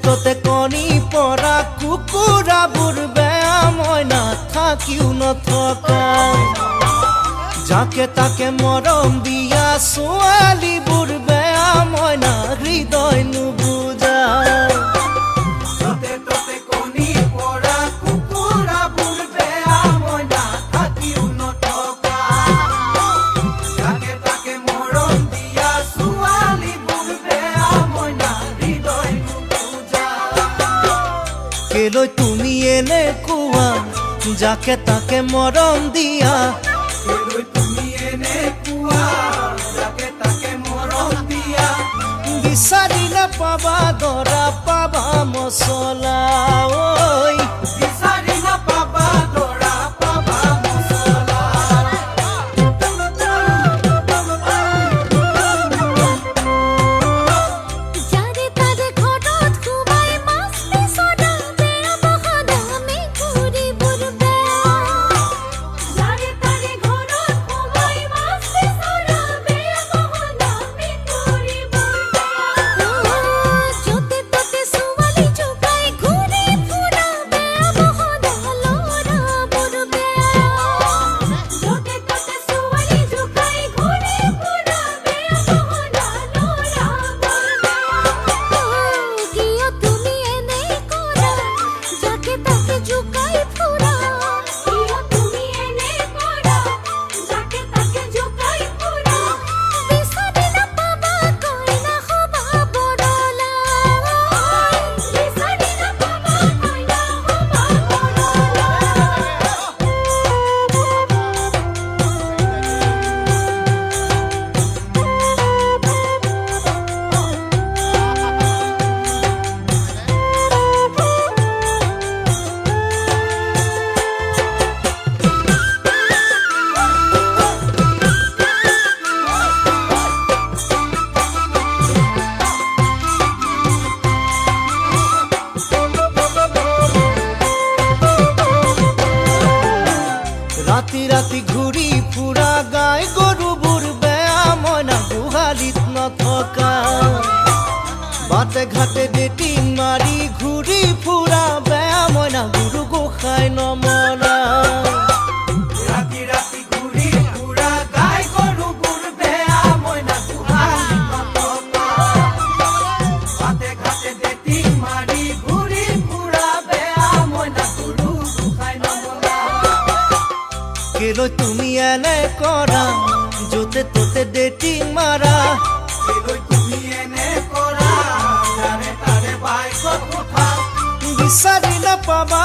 তোতে কণী পৰা কুকুৰাবোৰ বেয়া মইনা থাকিও নথকা যাকে তাকে মৰম দিয়া ছোৱালীবোৰ বেয়া মইনা হৃদয় নুবুজা কেলৈ তুমি এনে কোৱা যাকে তাকে মৰম দিয়া কেলৈ তুমি এনে কোৱা যাকে তাকে মৰম দিয়া বিচাৰি নাপাবা দৰা পাবা মছলা ঐ বিচাৰি নাপাবা দৰা পাবা মছলা যাৰে তাৰে ঘৰত খুৱাই মাছ পিছৰা বেয়া বহাদামে ঘূৰিবোৰ বেয়া যাৰে তাৰে ঘৰত খুৱাই মাছ পিছৰা বেয়া বহাদামে ঘূৰিবোৰ বেয়া য'তে ত'তে ছোৱালী জোকাই ঘূৰি ফুৰা বেয়া বহাদা ল'ৰাবোৰ বেয়া য'তে ত'তে ছোৱালী জোকাই ঘূৰি ফুৰা বেয়া বহাদা ল'ৰাবোৰ বেয়া কিয় তুমি এনে কৰা যাকে তাকে জোকাই ফুৰা কিয় তুমি এনে কৰা যাকে তাকে জোকাই ফুৰা বিচাৰি নাপাবা কইনা হবা বৰলা বিচাৰি নাপাবা কইনা হবা ৰাতি ৰাতি ঘূৰি ফুৰা গাই গৰুবোৰ বেয়া মইনা গোহালিত নথকা বাটে ঘাটে ডেটিং মাৰি ঘূৰি ফুৰা বেয়া মইনা গুৰু গোসাঁই নমনা ৰাতি ৰাতি ঘূৰি ফুৰা গাই গৰুবোৰ বেয়া মইনা গোহালিত নথকা বাটে ঘাটে ডেটিং মাৰি ঘূৰি ফুৰা বেয়া মইনা গুৰু গোসাঁই নমনা কেলৈ তুমি এনে কৰা য'তে ত'তে ডেটিং মাৰা কেলৈ তুমি এনে কৰা যাৰে তাৰে বাইকত উঠা বিচাৰি নাপাবা